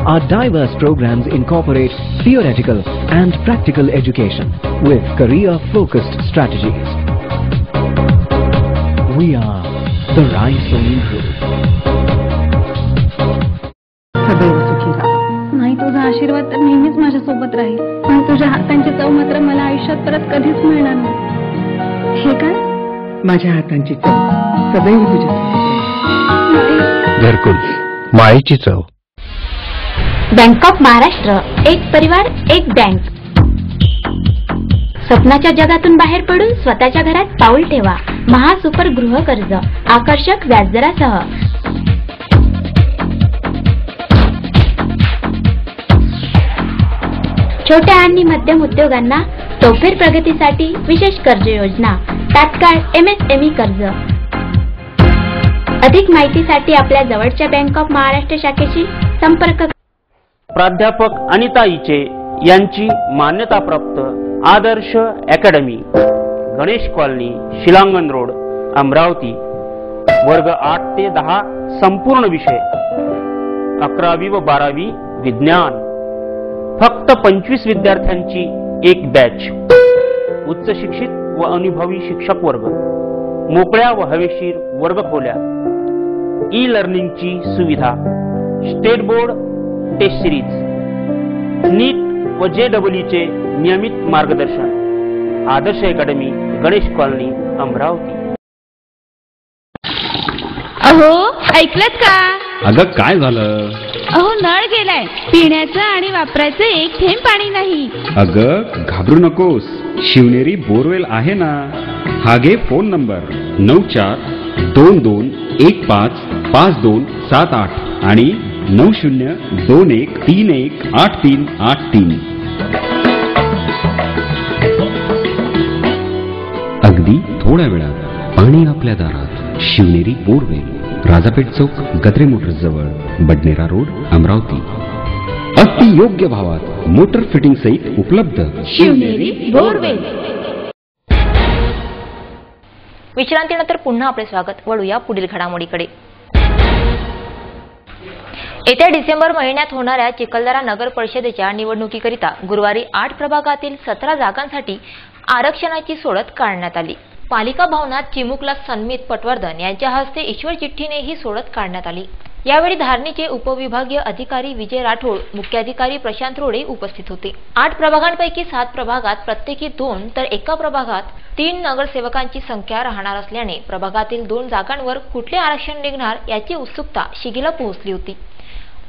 our diverse programs incorporate theoretical and practical education with career-focused strategies. We are the Raisoni Group. सदैव सुखी राहा. नाही, तुझा आशीर्वाद तर नेहमीच माझ्या सोबत राहील, पण तुझ्या हातांची चव मात्र मला आयुष्यात परत कधीच मिळणार नाही. हे काय? माझ्या हातांची चव सदैव तुझ्या घरकुल, मायेची चव. बँक ऑफ महाराष्ट्र, एक परिवार एक बँक. स्वप्नाच्या जगातून बाहेर पडून स्वतःच्या घरात पाऊल ठेवा. महासुपर गृह कर्ज आकर्षक व्याजदरासह. छोट्या आणि मध्यम उद्योगांना तोफेर प्रगतीसाठी विशेष कर्ज योजना, तात्काळ MSME कर्ज. अधिक माहितीसाठी आपल्या जवळच्या बँक ऑफ महाराष्ट्र शाखेशी संपर्क. प्राध्यापक अनिता इचे यांची मान्यताप्राप्त Adarsh academy, Ganesh colony, Shilangan road, Amravati. वर्ग 8 ते 10 संपूर्ण विषय, 11वी व 12वी विज्ञान. फक्त 25 विद्यार्थ्यांची एक बॅच. उच्च शिक्षित व अनुभवी शिक्षक वर्ग, मोकळ्या व हवेशीर वर्गखोल्या, ई-लर्निंगची सुविधा, स्टेट बोर्ड टेस्ट सिरीज, नीट व JEE चे नियमित मार्गदर्शन. आदर्श अकॅडमी, गणेश कॉलनी, अमरावती. अहो, ऐकलत का? अगं काय झालं? अहो, नळ गेलाय. पिण्याचं आणि वापरायचं एक थेंब पाणी नाही. अगं घाबरू नकोस, शिवनेरी बोरवेल आहे ना. हा घे फोन नंबर 9422155278 आणि 9021318383. अगदी थोड्या वेळात पाणी आपल्या दारात. शिवनेरी बोरवेल, राजापेठ चौक, गद्रे मोटर्स जवळ, बडनेरा रोड, अमरावती. अति योग्य भावात मोटर फिटिंग सहित उपलब्ध. शिवनेरी बोरवेल. विश्रांतीनंतर पुन्हा आपले स्वागत. वळूया पुढील घडामोडीकडे. येत्या डिसेंबर महिन्यात होणाऱ्या चिखलदरा नगर परिषदेच्या निवडणुकीकरिता गुरुवारी 8 प्रभागातील 17 जागांसाठी आरक्षणाची सोडत काढण्यात आली. पालिका भवनात चिमुकला सन्मित पटवर्धन यांच्या हस्ते ईश्वर चिठ्ठीने ही सोडत काढण्यात आली. यावेळी धारणीचे उपविभागीय अधिकारी विजय राठोड, मुख्याधिकारी प्रशांत रोडे उपस्थित होते. 8 प्रभागांपैकी 7 प्रभागात प्रत्येकी 2 तर एका प्रभागात 3 नगरसेवकांची संख्या राहणार असल्याने प्रभागातील 2 जागांवर कुठले आरक्षण निघणार याची उत्सुकता शिगेला पोहोचली होती.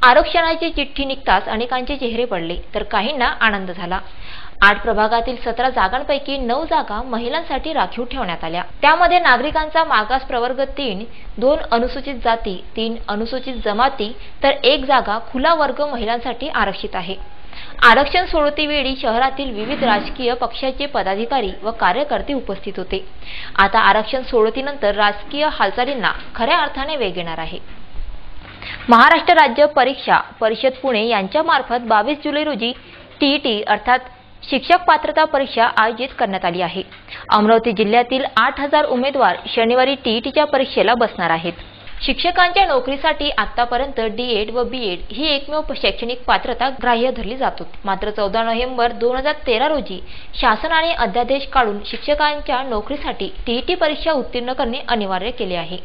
आरक्षणाची चिठ्ठी निघताच अनेकांचे चेहरे पडले तर काहींना आनंद झाला. 8 प्रभागातील 17 जागांपैकी 9 जागा महिलांसाठी राखीव ठेवण्यात आल्या. त्यामध्ये नागरिकांचा मागास प्रवर्ग 3, 2 अनुसूचित जाती, 3 अनुसूचित जमाती तर 1 जागा खुला वर्ग महिलांसाठी आरक्षित आहे. आरक्षण सोडतीवेळी शहरातील विविध राजकीय पक्षाचे पदाधिकारी व कार्यकर्ते उपस्थित होते. आता आरक्षण सोडतीनंतर राजकीय हालचालींना खऱ्या अर्थाने वेग येणार आहे. महाराष्ट्र राज्य परीक्षा परिषद पुणे यांच्या मार्फत 22 जुलै रोजी टीईटी अर्थात शिक्षक पात्रता परीक्षा आयोजित करण्यात आली आहे. अमरावती जिल्ह्यातील 8000 उमेदवार शनिवारी टीईटीच्या परीक्षेला बसणार आहेत. शिक्षकांच्या नोकरीसाठी आतापर्यंत डीएड व बीएड ही एकमेव शैक्षणिक पात्रता ग्राह्य धरली जात होती. मात्र 14 नोव्हेंबर 2013 रोजी शासनाने अध्यादेश काढून शिक्षकांच्या नोकरीसाठी टीईटी परीक्षा उत्तीर्ण करणे अनिवार्य केले आहे.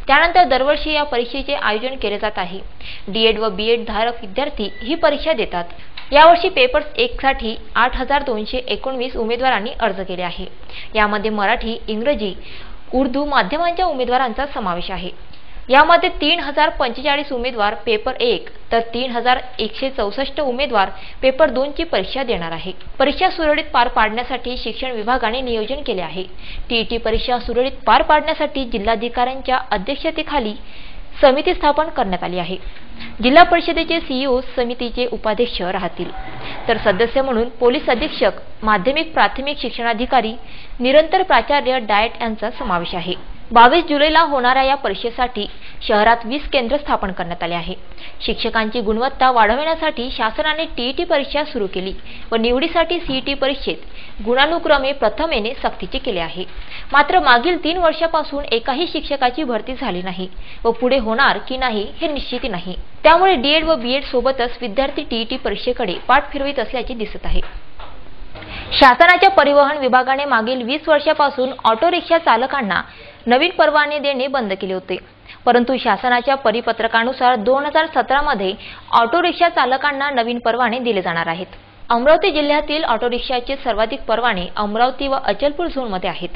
त्यानंतर दरवर्षी या परीक्षेचे आयोजन केले जात आहे. डीएड व बीएड धारक विद्यार्थी ही परीक्षा देतात. यावर्षी पेपर्स 1 साठी 8219 उमेदवारांनी अर्ज केले आहे. यामध्ये मराठी, इंग्रजी, उर्दू माध्यमांच्या उमेदवारांचा समावेश आहे. यामध्ये 3045 उमेदवार पेपर 1 तर 3164 उमेदवार पेपर 2 ची परीक्षा देणार आहे. परीक्षा सुरळीत पार पाडण्यासाठी शिक्षण विभागाने नियोजन केले आहे. टीईटी परीक्षा सुरळीत पार पाडण्यासाठी जिल्हाधिकाऱ्यांच्या अध्यक्षतेखाली समिती स्थापन करण्यात आली आहे. जिल्हा परिषदेचे सीईओ समितीचे उपाध्यक्ष राहतील तर सदस्य म्हणून पोलीस अधीक्षक, माध्यमिक प्राथमिक शिक्षणाधिकारी, निरंतर प्राचार्य डाएट यांचा समावेश आहे. 22 जुलैला होणाऱ्या या परीक्षेसाठी शहरात 20 केंद्र स्थापन करण्यात आले आहे. शिक्षकांची गुणवत्ता वाढवण्यासाठी शासनाने टीईटी परीक्षा सुरू केली व निवडीसाठी सीईटी परीक्षेत गुणानुक्रमे प्रथम येणे सक्तीचे केले आहे. मात्र मागील 3 वर्षापासून एकाही शिक्षकाची भरती झाली नाही व पुढे होणार की नाही हे निश्चित नाही. त्यामुळे डीएड व बीएड सोबतच विद्यार्थी टीईटी परीक्षेकडे पाठ फिरवित असल्याचे दिसत आहे. शासनाच्या परिवहन विभागाने मागील 20 वर्षापासून ऑटो रिक्षा चालकांना नवीन परवाने देणे बंद केले होते. परंतु शासनाच्या परिपत्रकानुसार 2017 मध्ये ऑटो रिक्षा चालकांना नवीन परवाने दिले जाणार आहेत. अमरावती जिल्ह्यातील ऑटो रिक्षाचे सर्वाधिक परवाने अमरावती व अचलपूर झोनमध्ये आहेत.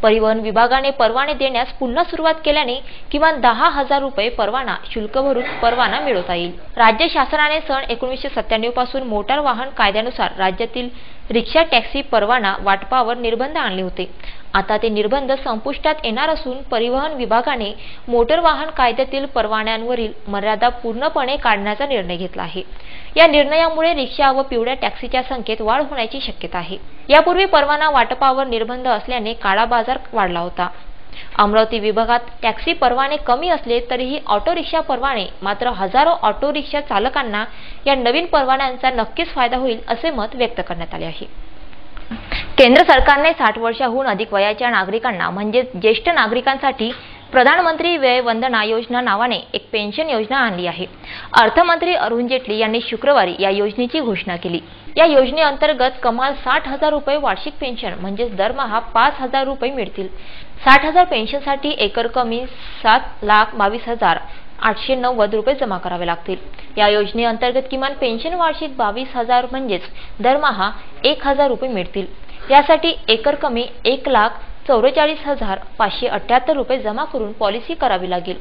परिवहन विभागाने परवाने देण्यास पुन्हा सुरुवात केल्याने किमान 10,000 रुपये परवाना शुल्क भरून परवाना मिळवता येईल. राज्य शासनाने सन 1997 पासून मोटार वाहन कायद्यानुसार राज्यातील रिक्षा टॅक्सी परवाना वाटपावर निर्बंध आणले होते. आता ते निर्बंध संपुष्टात येणार असून परिवहन विभागाने मोटार वाहन कायद्यातील परवान्यांवरील मर्यादा पूर्णपणे काढण्याचा निर्णय घेतला आहे. या निर्णयामुळे रिक्षा व पिवळ्या टॅक्सीच्या संख्येत वाढ होण्याची शक्यता आहे. यापूर्वी परवाना वाटपावर निर्बंध असल्याने काळा बाजार वाढला होता. अमरावती विभागात टॅक्सी परवाने कमी असले तरीही ऑटो रिक्षा परवाने मात्र हजारो ऑटो रिक्षा चालकांना या नवीन परवान्यांचा नक्कीच फायदा होईल असे मत व्यक्त करण्यात आले आहे. केंद्र सरकारने 60 वर्षांहून अधिक वयाच्या नागरिकांना म्हणजे ज्येष्ठ नागरिकांसाठी प्रधानमंत्री वय वंदना योजना नावाने एक पेन्शन योजना आणली आहे. अर्थमंत्री अरुण जेटली यांनी शुक्रवारी या योजनेची घोषणा केली. या योजनेअंतर्गत कमाल 60,000 रुपये वार्षिक पेन्शन म्हणजे दरमहा 5,000 रुपये मिळतील. 60,000 पेन्शनसाठी एकरकमी 7,22,890 रुपये जमा करावे लागतील. या योजनेअंतर्गत किमान पेन्शन वार्षिक 22,000 म्हणजेच दरमहा 1,000 रुपये मिळतील. यासाठी एकरकमी 1,44,578 रुपये जमा करून पॉलिसी करावी लागेल.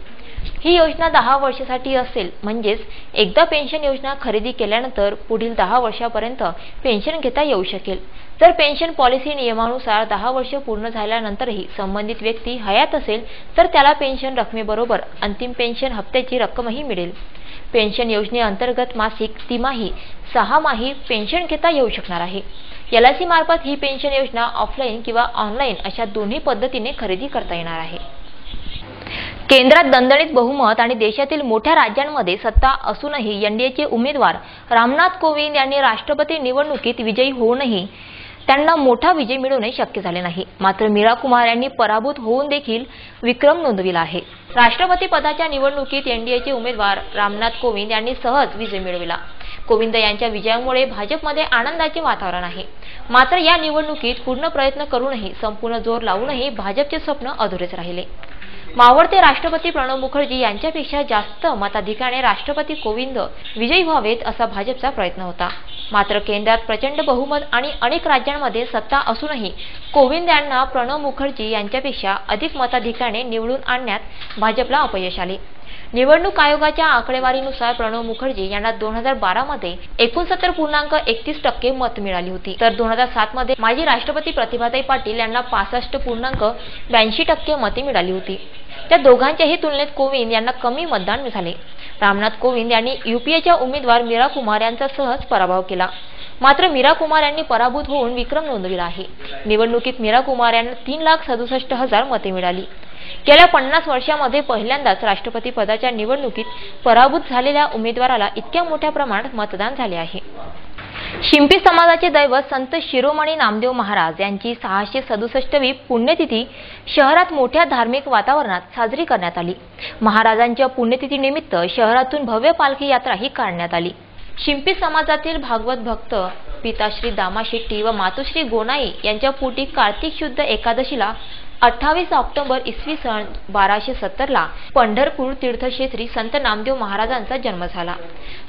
ही योजना 10 वर्षासाठी असेल म्हणजेच एकदा पेन्शन योजना खरेदी केल्यानंतर पुढील 10 वर्षापर्यंत पेन्शन घेता येऊ शकेल. जर पेन्शन पॉलिसी नियमानुसार 10 वर्ष पूर्ण झाल्यानंतरही संबंधित व्यक्ती हयात असेल तर त्याला पेन्शन रकमेबरोबर अंतिम पेन्शन हप्त्याची रक्कमही मिळेल. पेन्शन योजनेअंतर्गत मासिक, तिमाही, 6माही पेन्शन घेता येऊ शकणार आहे. LIC मार्फत ही पेन्शन योजना ऑफलाईन किंवा ऑनलाईन अशा दोन्ही पद्धतीने खरेदी करता येणार आहे. केंद्रात दणदणीत बहुमत आणि देशातील मोठ्या राज्यांमध्ये सत्ता असूनही एनडीएचे उमेदवार रामनाथ कोविंद यांनी राष्ट्रपती निवडणुकीत विजयी होऊनही त्यांना मोठा विजय मिळवणे शक्य झाले नाही. मात्र मीरा कुमार यांनी पराभूत होऊन देखील विक्रम नोंदविला आहे. राष्ट्रपती पदाच्या निवडणुकीत एनडीएचे उमेदवार रामनाथ कोविंद यांनी सहज विजय मिळविला. कोविंद यांच्या विजयामुळे भाजपमध्ये आनंदाचे वातावरण आहे. मात्र या निवडणुकीत पूर्ण प्रयत्न करूनही संपूर्ण जोर लावूनही भाजपचे स्वप्न अधुरेच राहिले. मावळते राष्ट्रपती प्रणव मुखर्जी यांच्यापेक्षा जास्त मताधिक्याने राष्ट्रपती कोविंद विजयी व्हावेत असा भाजपचा प्रयत्न होता. मात्र केंद्रात प्रचंड बहुमत आणि अनेक राज्यांमध्ये सत्ता असूनही कोविंद यांना प्रणव मुखर्जी यांच्यापेक्षा अधिक मताधिक्याने निवडून आणण्यात भाजपला अपयश आले. निवडणूक आयोगाच्या आकडेवारीनुसार प्रणव मुखर्जी यांना 2012 मध्ये 69.31% मत मिळाली होती, तर 2007 मध्ये माजी राष्ट्रपती प्रतिभाताई पाटील यांना 65.82% मते मिळाली होती. त्या दोघांच्याही तुलनेत कोविंद यांना कमी मतदान झाले. रामनाथ कोविंद यांनी यूपीएच्या उमेदवार मीरा कुमार यांचा सहज पराभव केला. मात्र मीरा कुमार यांनी पराभूत होऊन विक्रम नोंदविला आहे. निवडणुकीत मीरा कुमार यांना 3,67,000 मते मिळाली. गेल्या 50 वर्षांमध्ये पहिल्यांदाच राष्ट्रपती पदाच्या निवडणुकीत पराभूत झालेल्या उमेदवाराला इतक्या मोठ्या प्रमाणात मतदान झाले आहे. शिंपी समाजाचे दैवत संत शिरोमणी नामदेव महाराज यांची 667वी पुण्यतिथी शहरात मोठ्या धार्मिक वातावरणात साजरी करण्यात आली. महाराजांच्या पुण्यतिथीनिमित्त शहरातून भव्य पालखी यात्राही काढण्यात आली. शिंपी समाजातील भागवत भक्त पिताश्री दामा शेट्टी व मातोश्री गोनाई यांच्या पोटी कार्तिक शुद्ध एकादशीला 28 ऑक्टोबर इसवी सन 1270 पंढरपूर तीर्थक्षेत्री संत नामदेव महाराजांचा जन्म झाला.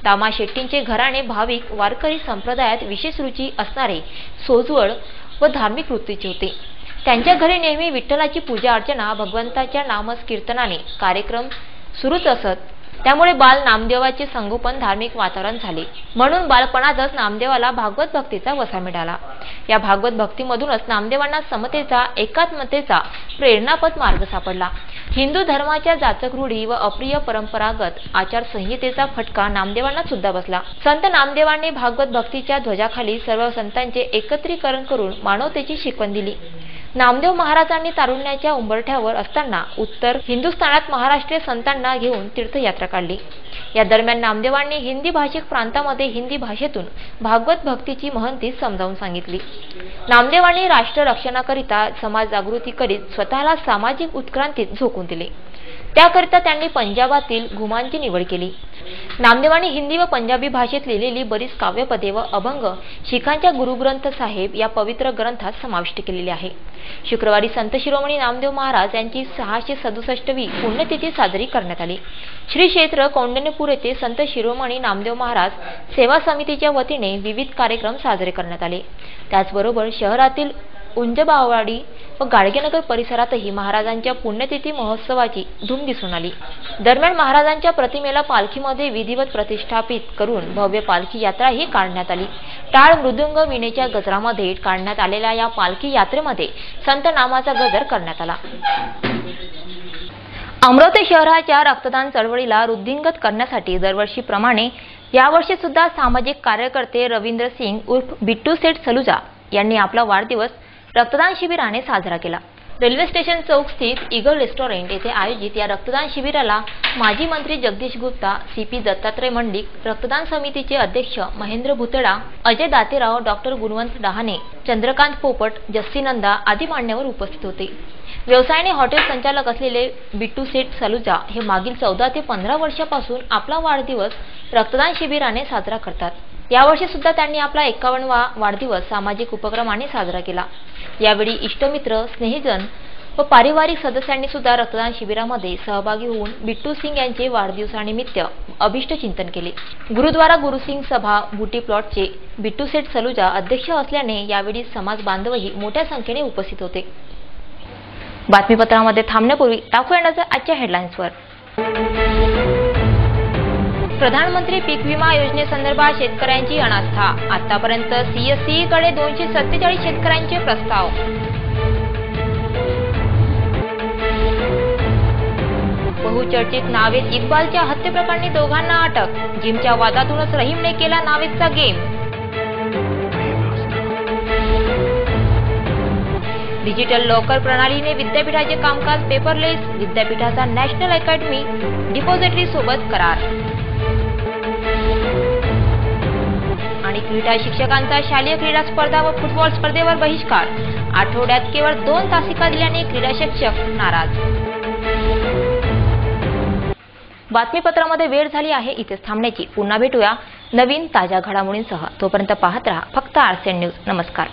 दामा शेट्टींचे घराणे भाविक वारकरी संप्रदायात विशेष रुची असणारे, सोज्वळ व धार्मिक वृत्तीचे होते. त्यांच्या घरी नेहमी विठ्ठलाची पूजा अर्चना, भगवंताच्या नामकीर्तनाने कार्यक्रम सुरूच असत. त्यामुळे बाल नामदेवाचे संगोपन धार्मिक वातावरण झाले. म्हणून बालपणातच नामदेवाला भागवत भक्तीचा वसा मिळाला. या भागवत भक्तीमधूनच नामदेवांना समतेचा, एकात्मतेचा प्रेरणापद मार्ग सापडला. हिंदू धर्माच्या जाचक रूढी व अप्रिय परंपरागत आचारसंहितेचा फटका नामदेवांना सुद्धा बसला. संत नामदेवांनी भागवत भक्तीच्या ध्वजाखाली सर्व संतांचे एकत्रीकरण करून मानवतेची शिकवण दिली. नामदेव महाराजांनी तारुण्याच्या उंबरठ्यावर असताना उत्तर हिंदुस्थानात महाराष्ट्रीय संतांना घेऊन तीर्थयात्रा काढली. या दरम्यान नामदेवांनी हिंदी भाषिक प्रांतामध्ये हिंदी भाषेतून भागवत भक्तीची महंती समजावून सांगितली. नामदेवांनी राष्ट्र रक्षणाकरिता समाज जागृती करीत स्वतःला सामाजिक उत्क्रांतीत झोकून दिले. त्याकरिता त्यांनी पंजाबातील घुमांची निवड केली. नामदेवांनी हिंदी व पंजाबी भाषेत लिहिलेली बरीच काव्यपदे व अभंग शिखांच्या गुरुग्रंथ साहेब या पवित्र ग्रंथात समाविष्ट केलेली आहे. शुक्रवारी संत शिरोमणी नामदेव महाराज यांची 667वी पुण्यतिथी साजरी करण्यात आली. श्री क्षेत्र कौंडण्यपूर येथे संत शिरोमणी नामदेव महाराज सेवा समितीच्या वतीने विविध कार्यक्रम साजरे करण्यात आले. त्याचबरोबर शहरातील उंजबाववाडी व गाडगेनगर परिसरातही महाराजांच्या पुण्यतिथी महोत्सवाची धूम दिसून आली. दरम्यान महाराजांच्या प्रतिमेला पालखीमध्ये विधिवत प्रतिष्ठापित करून भव्य पालखी यात्राही काढण्यात आली. टाळ, मृदुंग, वीणेच्या गजरामध्ये काढण्यात आलेल्या या पालखी यात्रेमध्ये संत नामाचा गजर करण्यात आला. अमरावती शहराच्या रक्तदान चळवळीला वृद्धिंगत करण्यासाठी दरवर्षीप्रमाणे यावर्षी सुद्धा सामाजिक कार्यकर्ते रवींद्र सिंग उर्फ बिट्टू सेठ सलुजा यांनी आपला वाढदिवस रक्तदान शिबिराने साजरा केला. रेल्वे स्टेशन चौक स्थित ईगल रेस्टॉरंट येथे आयोजित या रक्तदान शिबिराला माजी मंत्री जगदीश गुप्ता, सीपी दत्तात्रय मंडिक, रक्तदान समितीचे अध्यक्ष महेंद्र भुतडा, अजय दातेराव, डॉक्टर गुणवंत डहाणे, चंद्रकांत पोपट, जस्सी नंदा आदी मान्यवर उपस्थित होते. व्यवसायाने हॉटेल संचालक असलेले बिट्टू सेठ सलुजा हे मागील 14 ते 15 वर्षापासून आपला वाढदिवस रक्तदान शिबिराने साजरा करतात. यावर्षी सुद्धा त्यांनी आपला 51वा वाढदिवस सामाजिक उपक्रमाने साजरा केला. यावेळी इष्टमित्र, स्नेहीजन व पारिवारिक सदस्यांनी सुद्धा रक्तदान शिबिरामध्ये सहभागी होऊन बिट्टू सिंग यांचे वाढदिवसानिमित्त अभिष्ट चिंतन केले. गुरुद्वारा गुरुसिंग सभा बुटी प्लॉटचे बिट्टू सेठ सलुजा अध्यक्ष असल्याने यावेळी समाज बांधवही मोठ्या संख्येने उपस्थित होते. बातमीपत्रामध्ये थांबण्यापूर्वी टाकूया नजर आजच्या हेडलाईन्सवर. प्रधानमंत्री पीक विमा योजनेसंदर्भात शेतकऱ्यांची अनास्था. आतापर्यंत सीएससी कडे 247 शेतकऱ्यांचे प्रस्ताव. बहुचर्चित नावेद इक्बालच्या हत्येप्रकरणी दोघांना अटक. जिमच्या वादातूनच रहीमने केला नावेदचा गेम. डिजिटल लॉकर प्रणालीने विद्यापीठाचे कामकाज पेपरलेस. विद्यापीठाचा नॅशनल अकॅडमी डिपॉझिटरी सोबत करार. आणि क्रीडा शिक्षकांचा शालेय क्रीडा स्पर्धा व फुटबॉल स्पर्धेवर बहिष्कार. आठवड्यात केवळ 2 तासिका दिल्याने क्रीडा शिक्षक नाराज. बातमीपत्रामध्ये वेळ झाली आहे इथेच थांबण्याची. पुन्हा भेटूया नवीन ताज्या घडामोडींसह. तोपर्यंत पाहत रहा फक्त आरसीएन न्यूज. नमस्कार.